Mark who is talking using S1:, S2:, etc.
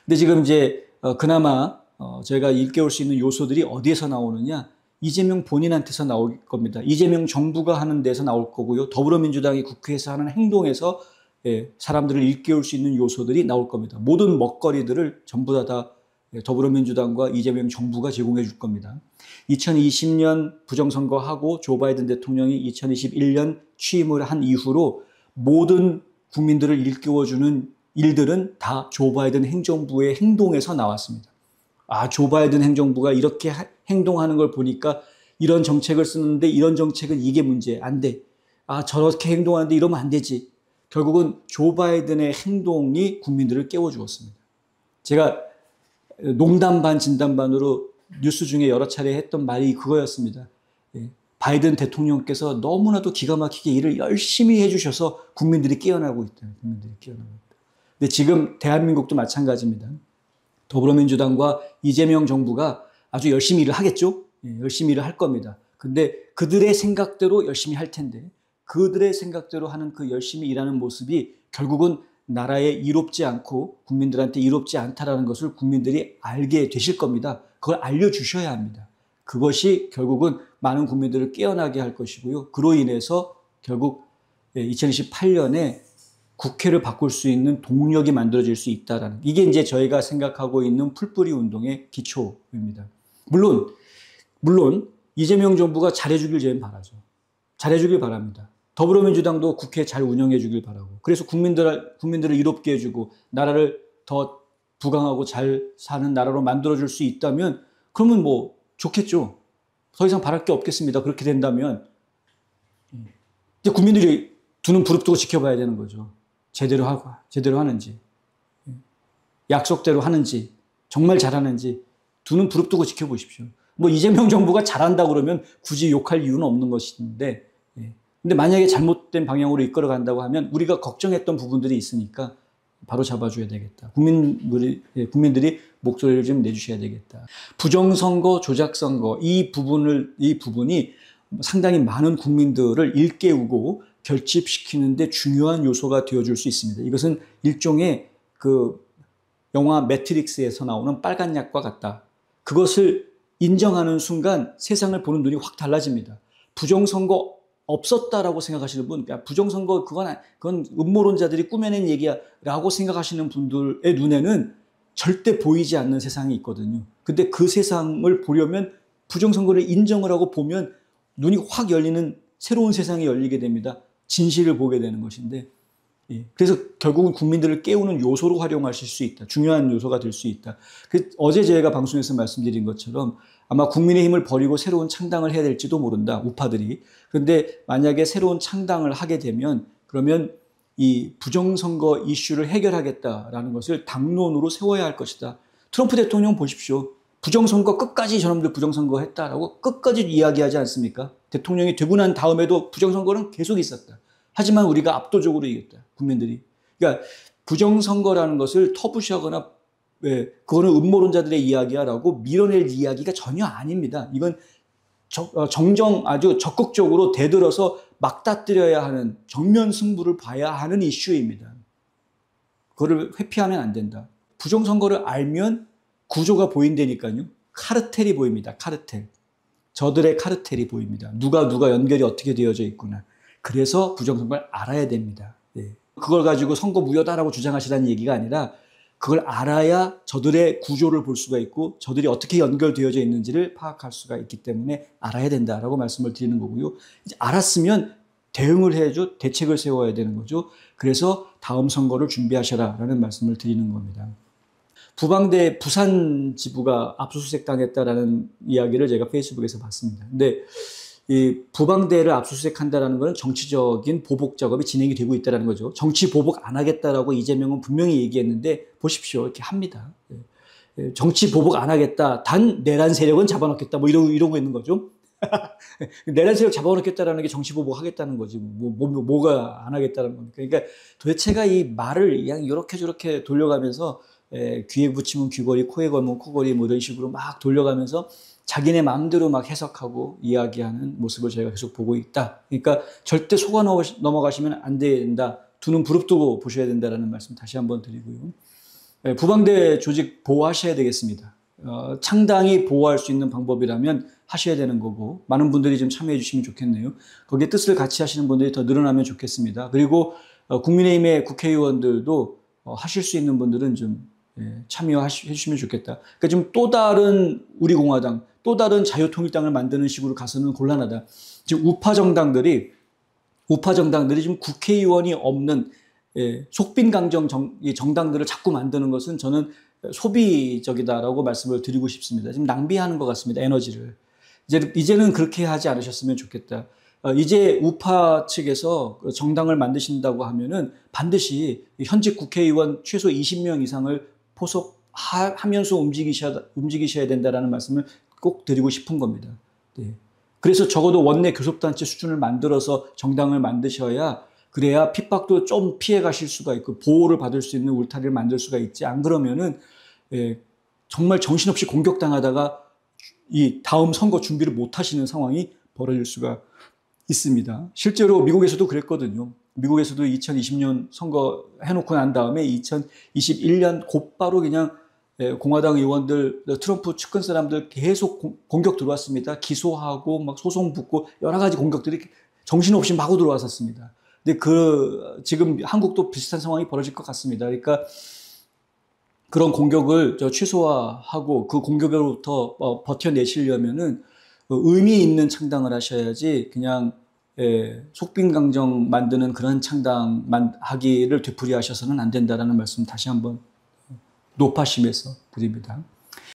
S1: 근데 지금 이제 그나마 저희가 일깨울 수 있는 요소들이 어디에서 나오느냐? 이재명 본인한테서 나올 겁니다. 이재명 정부가 하는 데서 나올 거고요. 더불어민주당이 국회에서 하는 행동에서 사람들을 일깨울 수 있는 요소들이 나올 겁니다. 모든 먹거리들을 전부 다 더불어민주당과 이재명 정부가 제공해 줄 겁니다. 2020년 부정선거하고 조 바이든 대통령이 2021년 취임을 한 이후로 모든 국민들을 일깨워주는 일들은 다 조 바이든 행정부의 행동에서 나왔습니다. 조 바이든 행정부가 이렇게 행동하는 걸 보니까 이런 정책을 쓰는데 이런 정책은 이게 문제, 안 돼. 저렇게 행동하는데 이러면 안 되지. 결국은 조 바이든의 행동이 국민들을 깨워주었습니다. 제가 농담 반 진담 반으로 뉴스 중에 여러 차례 했던 말이 그거였습니다. 바이든 대통령께서 너무나도 기가 막히게 일을 열심히 해주셔서 국민들이 깨어나고 있다. 국민들이 깨어나고 있다. 근데 지금 대한민국도 마찬가지입니다. 더불어민주당과 이재명 정부가 아주 열심히 일을 하겠죠? 열심히 일을 할 겁니다. 근데 그들의 생각대로 열심히 할 텐데 그들의 생각대로 하는 그 열심히 일하는 모습이 결국은 나라에 이롭지 않고 국민들한테 이롭지 않다라는 것을 국민들이 알게 되실 겁니다. 그걸 알려주셔야 합니다. 그것이 결국은 많은 국민들을 깨어나게 할 것이고요. 그로 인해서 결국 2028년에 국회를 바꿀 수 있는 동력이 만들어질 수 있다라는, 이게 이제 저희가 생각하고 있는 풀뿌리 운동의 기초입니다. 물론 이재명 정부가 잘해주길 저희는 바라죠. 잘해주길 바랍니다. 더불어민주당도 국회 잘 운영해 주길 바라고, 그래서 국민들을 이롭게 해주고 나라를 더 부강하고 잘 사는 나라로 만들어줄 수 있다면 그러면 뭐 좋겠죠. 더 이상 바랄 게 없겠습니다. 그렇게 된다면 이제 국민들이 두 눈 부릅뜨고 지켜봐야 되는 거죠. 제대로 하는지, 약속대로 하는지, 정말 잘하는지 두 눈 부릅뜨고 지켜보십시오. 뭐 이재명 정부가 잘한다 그러면 굳이 욕할 이유는 없는 것인데, 근데 만약에 잘못된 방향으로 이끌어 간다고 하면 우리가 걱정했던 부분들이 있으니까 바로 잡아줘야 되겠다. 국민들이 목소리를 좀 내주셔야 되겠다. 부정선거, 조작선거, 이 부분이 상당히 많은 국민들을 일깨우고 결집시키는데 중요한 요소가 되어줄 수 있습니다. 이것은 일종의 그 영화 매트릭스에서 나오는 빨간 약과 같다. 그것을 인정하는 순간 세상을 보는 눈이 확 달라집니다. 부정선거 없었다라고 생각하시는 분, 부정선거 그건 음모론자들이 꾸며낸 얘기야라고 생각하시는 분들의 눈에는 절대 보이지 않는 세상이 있거든요. 근데 그 세상을 보려면 부정선거를 인정을 하고 보면 눈이 확 열리는 새로운 세상이 열리게 됩니다. 진실을 보게 되는 것인데, 그래서 결국은 국민들을 깨우는 요소로 활용하실 수 있다. 중요한 요소가 될 수 있다. 어제 제가 방송에서 말씀드린 것처럼 아마 국민의힘을 버리고 새로운 창당을 해야 될지도 모른다, 우파들이. 그런데 만약에 새로운 창당을 하게 되면 그러면 이 부정선거 이슈를 해결하겠다라는 것을 당론으로 세워야 할 것이다. 트럼프 대통령 보십시오. 부정선거 끝까지 저놈들 부정선거 했다라고 끝까지 이야기하지 않습니까? 대통령이 되고 난 다음에도 부정선거는 계속 있었다. 하지만 우리가 압도적으로 이겼다. 국민들이. 그러니까 부정선거라는 것을 터부시하거나 그거는 음모론자들의 이야기야라고 밀어낼 이야기가 전혀 아닙니다. 이건 아주 적극적으로 대들어서 막다뜨려야 하는, 정면 승부를 봐야 하는 이슈입니다. 그거를 회피하면 안 된다. 부정선거를 알면 구조가 보인다니까요. 카르텔이 보입니다. 카르텔. 저들의 카르텔이 보입니다. 누가 연결이 어떻게 되어져 있구나. 그래서 부정선거를 알아야 됩니다. 그걸 가지고 선거 무효다라고 주장하시라는 얘기가 아니라 그걸 알아야 저들의 구조를 볼 수가 있고 저들이 어떻게 연결되어져 있는지를 파악할 수가 있기 때문에 알아야 된다라고 말씀을 드리는 거고요. 이제 알았으면 대응을 해야죠. 대책을 세워야 되는 거죠. 그래서 다음 선거를 준비하셔라라는 말씀을 드리는 겁니다. 부방대 부산 지부가 압수수색 당했다라는 이야기를 제가 페이스북에서 봤습니다. 근데 이 부방대를 압수수색한다라는 것은 정치적인 보복 작업이 진행이 되고 있다는 거죠. 정치 보복 안 하겠다라고 이재명은 분명히 얘기했는데 보십시오. 이렇게 합니다. 정치 보복 안 하겠다. 단 내란 세력은 잡아놓겠다. 뭐 이러고 있는 거죠. 내란 세력 잡아놓겠다라는 게 정치 보복 하겠다는 거지. 뭐가 안 하겠다는 겁니까? 그러니까 도대체가 이 말을 그냥 이렇게 저렇게 돌려가면서 귀에 붙이면 귀걸이, 코에 걸면 코걸이 뭐 이런 식으로 막 돌려가면서 자기네 마음대로 막 해석하고 이야기하는 모습을 저희가 계속 보고 있다. 그러니까 절대 속아 넘어가시면 안 된다. 두 눈 부릅뜨고 보셔야 된다는 말씀 다시 한번 드리고요. 부방대 조직 보호하셔야 되겠습니다. 창당이 보호할 수 있는 방법이라면 하셔야 되는 거고 많은 분들이 좀 참여해 주시면 좋겠네요. 거기에 뜻을 같이 하시는 분들이 더 늘어나면 좋겠습니다. 그리고 국민의힘의 국회의원들도 하실 수 있는 분들은 좀 참여해 주시면 좋겠다. 그러니까 좀 또 다른 우리공화당, 또 다른 자유통일당을 만드는 식으로 가서는 곤란하다. 지금 우파 정당들이 지금 국회의원이 없는 속빈강정 정당들을 자꾸 만드는 것은 저는 소비적이다라고 말씀을 드리고 싶습니다. 지금 낭비하는 것 같습니다. 에너지를. 이제는 그렇게 하지 않으셨으면 좋겠다. 이제 우파 측에서 정당을 만드신다고 하면은 반드시 현직 국회의원 최소 20명 이상을 포섭하면서 움직이셔야 된다라는 말씀을 꼭 드리고 싶은 겁니다. 네. 그래서 적어도 원내 교섭단체 수준을 만들어서 정당을 만드셔야 그래야 핍박도 좀 피해 가실 수가 있고 보호를 받을 수 있는 울타리를 만들 수가 있지. 안 그러면은 정말 정신없이 공격당하다가 이 다음 선거 준비를 못 하시는 상황이 벌어질 수가 있습니다. 실제로 미국에서도 그랬거든요. 미국에서도 2020년 선거 해놓고 난 다음에 2021년 곧바로 그냥 공화당 의원들, 트럼프 측근 사람들 계속 공격 들어왔습니다. 기소하고 막 소송 붙고 여러 가지 공격들이 정신없이 마구 들어왔었습니다. 근데 지금 한국도 비슷한 상황이 벌어질 것 같습니다. 그러니까 그런 공격을 최소화하고 그 공격으로부터 버텨내시려면은 의미 있는 창당을 하셔야지 그냥 속빈강정 만드는 그런 창당 하기를 되풀이하셔서는 안 된다라는 말씀 다시 한번 높아심에서 드립니다.